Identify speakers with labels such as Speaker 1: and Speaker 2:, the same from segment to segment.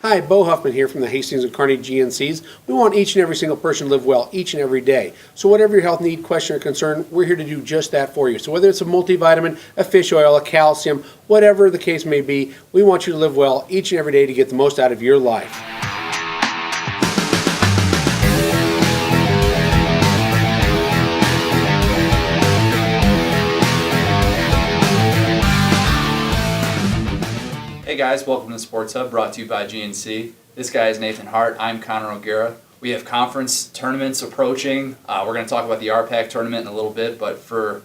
Speaker 1: Hi, Bo Huffman here from the Hastings and Kearney GNCs. We want each and every single person to live well each and every day. So whatever your health need, question, or concern, we're here to do just that for you. So whether it's a multivitamin, a fish oil, a calcium, whatever the case may be, we want you to live well each and every day to get the most out of your life.
Speaker 2: Hey guys, welcome to the Sports Hub, brought to you by GNC. This guy is Nathan Hart. I'm Connor O'Gara. We have conference tournaments approaching. We're going to talk about the RPAC tournament in a little bit, but we're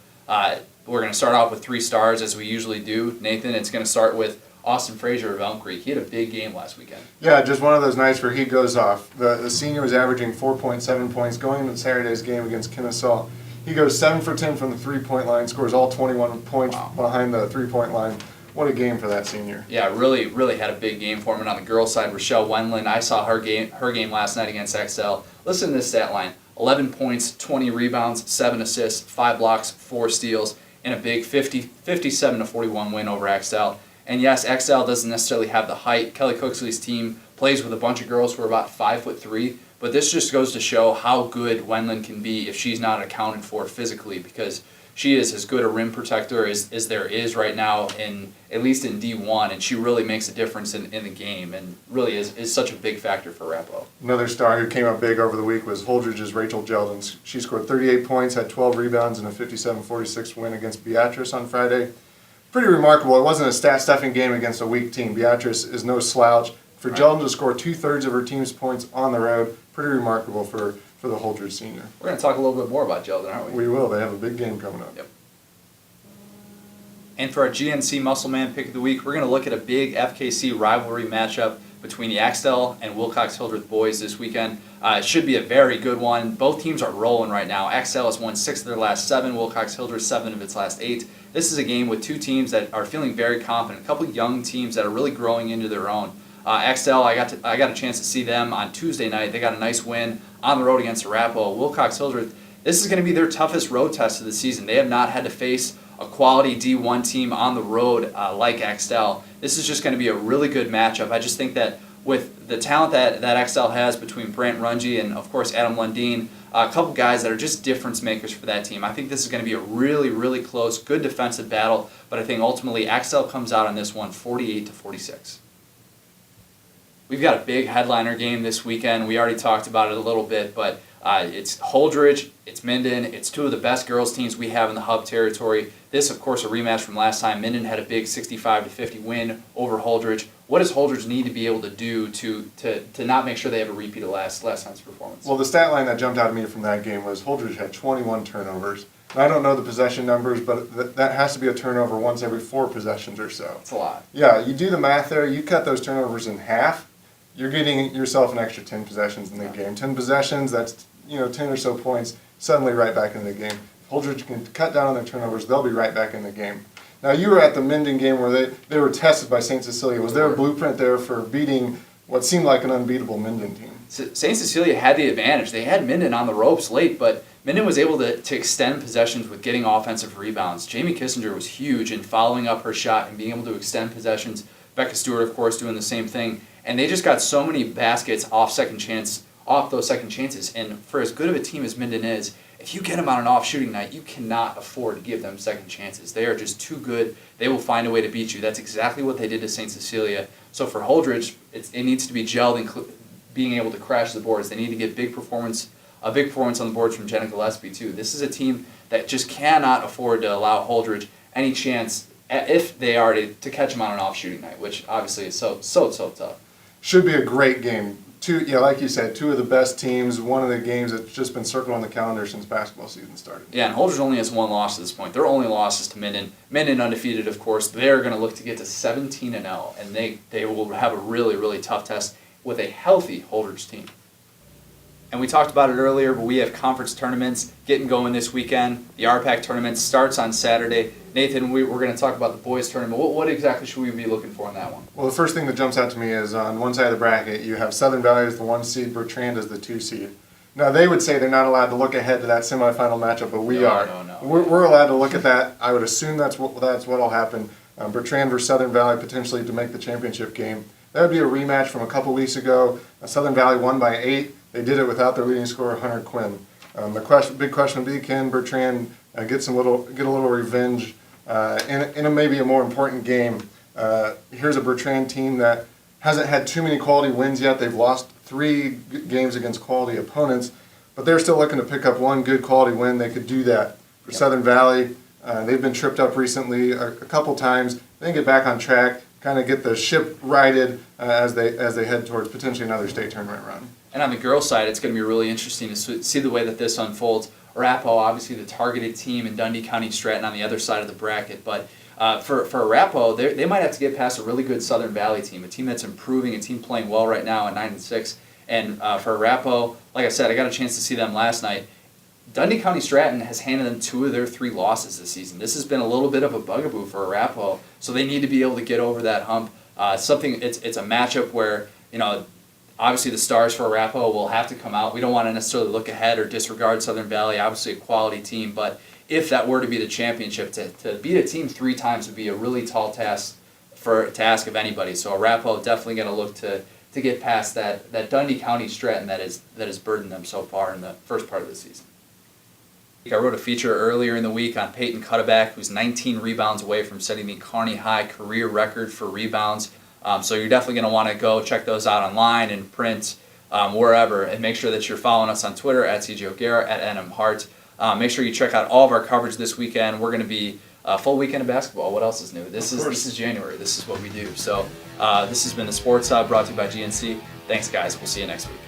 Speaker 2: going to start off with 3 stars as we usually do. Nathan, it's going to start with Austin Frazier of Elm Creek. He had a big game last weekend.
Speaker 3: Yeah, just one of those nights where he goes off. The senior was averaging 4.7 points going into Saturday's game against Kennesaw. He goes 7 for 10 from the three-point line, scores all 21 points behind the three-point line. What a game for that senior.
Speaker 2: Yeah, really had a big game for him. And on the girls' side, Rochelle Wendland, I saw her game last night against XL. Listen to this stat line. 11 points, 20 rebounds, 7 assists, 5 blocks, 4 steals, and a big 57-41 win over XL. And yes, XL doesn't necessarily have the height. Kelly Cooksley's team plays with a bunch of girls who are about 5'3", but this just goes to show how good Wendland can be if she's not accounted for physically, because she is as good a rim protector as there is right now, at least in D1, and she really makes a difference in the game and really is such a big factor for Rappo.
Speaker 3: Another star who came up big over the week was Holdrege's Rachel Jeldon. She scored 38 points, had 12 rebounds, and a 57-46 win against Beatrice on Friday. Pretty remarkable. It wasn't a stat-stuffing game against a weak team. Beatrice is no slouch. For Jeldon to score 2/3 of her team's points on the road, pretty remarkable for the Holdrege senior.
Speaker 2: We're going to talk a little bit more about Jeldon, aren't we?
Speaker 3: We will. They have a big game coming up.
Speaker 2: Yep. And for our GNC Muscleman Pick of the Week, we're going to look at a big FKC rivalry matchup between the Axtell and Wilcox-Hildreth boys this weekend. It should be a very good one. Both teams are rolling right now. Axtell has won 6 of their last 7, Wilcox-Hildreth 7 of its last 8. This is a game with 2 teams that are feeling very confident, a couple young teams that are really growing into their own. Axtell, I got a chance to see them on Tuesday night. They got a nice win on the road against Rappo. Wilcox-Hildreth, this is going to be their toughest road test of the season. They have not had to face a quality D1 team on the road like Axtell. This is just going to be a really good matchup. I just think that with the talent that Axtell has between Brant Runge and, of course, Adam Lundeen, a couple guys that are just difference makers for that team. I think this is going to be a really close, good defensive battle, but I think ultimately Axtell comes out on this one 48-46. We've got a big headliner game this weekend. We already talked about it a little bit, but it's Holdrege, it's Minden, it's 2 of the best girls teams we have in the Hub territory. This, of course, a rematch from last time. Minden had a big 65-50 win over Holdrege. What does Holdrege need to be able to do to not make sure they have a repeat of last time's performance?
Speaker 3: Well, the stat line that jumped out at me from that game was Holdrege had 21 turnovers. I don't know the possession numbers, but that has to be a turnover once every 4 possessions or so.
Speaker 2: It's a lot.
Speaker 3: Yeah, you do the math there. You cut those turnovers in half. You're getting yourself an extra 10 possessions in the game. 10 possessions, that's 10 or so points, suddenly right back in the game. Holdrege can cut down on their turnovers, they'll be right back in the game. Now, you were at the Minden game where they were tested by St. Cecilia. Was there a blueprint there for beating what seemed like an unbeatable Minden team?
Speaker 2: St. Cecilia had the advantage. They had Minden on the ropes late, but Minden was able to extend possessions with getting offensive rebounds. Jamie Kissinger was huge in following up her shot and being able to extend possessions. Becca Stewart, of course, doing the same thing. And they just got so many baskets off those second chances. And for as good of a team as Minden is, if you get them on an off shooting night, you cannot afford to give them second chances. They are just too good. They will find a way to beat you. That's exactly what they did to St. Cecilia. So for Holdrege, it needs to be gelled and being able to crash the boards. They need to get a big performance on the boards from Jenna Gillespie too. This is a team that just cannot afford to allow Holdrege any chance if they are to catch them on an off shooting night, which obviously is so tough.
Speaker 3: Should be a great game. Like you said, 2 of the best teams, one of the games that's just been circled on the calendar since basketball season started.
Speaker 2: Yeah, and Holdrege only has 1 loss at this point. Their only loss is to Minden. Minden undefeated, of course. They're going to look to get to 17-0, and they will have a really tough test with a healthy Holdrege team. And we talked about it earlier, but we have conference tournaments getting going this weekend. The RPAC tournament starts on Saturday. Nathan, we're going to talk about the boys tournament. What exactly should we be looking for in that one?
Speaker 3: Well, the first thing that jumps out to me is on one side of the bracket, you have Southern Valley as the 1 seed, Bertrand as the 2 seed. Now, they would say they're not allowed to look ahead to that semifinal matchup, but we are.
Speaker 2: No.
Speaker 3: We're allowed to look at that. I would assume that's what will happen. Bertrand versus Southern Valley potentially to make the championship game. That would be a rematch from a couple weeks ago. Southern Valley won by 8. They did it without their leading scorer, Hunter Quinn. The big question would be, can Bertrand get a little revenge in maybe a more important game? Here's a Bertrand team that hasn't had too many quality wins yet. They've lost 3 games against quality opponents, but they're still looking to pick up one good quality win. They could do that. For Southern Valley, they've been tripped up recently a couple times. They can get back on track, kind of get the ship righted as they head towards potentially another state tournament run.
Speaker 2: And on the girls' side, it's going to be really interesting to see the way that this unfolds. Arapahoe, obviously the targeted team, and Dundee County Stratton on the other side of the bracket. But for Arapahoe, they might have to get past a really good Southern Valley team, a team that's improving, a team playing well right now at 9-6. And for Arapahoe, like I said, I got a chance to see them last night. Dundee County Stratton has handed them 2 of their 3 losses this season. This has been a little bit of a bugaboo for Arapahoe, so they need to be able to get over that hump. It's a matchup where, obviously the stars for Arapahoe will have to come out. We don't want to necessarily look ahead or disregard Southern Valley, obviously a quality team, but if that were to be the championship, to beat a team 3 times would be a really tall task to ask of anybody. So Arapahoe definitely going to look to get past that Dundee County Stratton that has burdened them so far in the first part of the season. I wrote a feature earlier in the week on Peyton Cutterback, who's 19 rebounds away from setting the Kearney High career record for rebounds. So you're definitely going to want to go check those out online and print, wherever, and make sure that you're following us on Twitter at CJ O'Gara, at NMHart. Make sure you check out all of our coverage this weekend. We're going to be a full weekend of basketball. What else is new? This is January. This is what we do. So this has been the Sports Hub brought to you by GNC. Thanks, guys. We'll see you next week.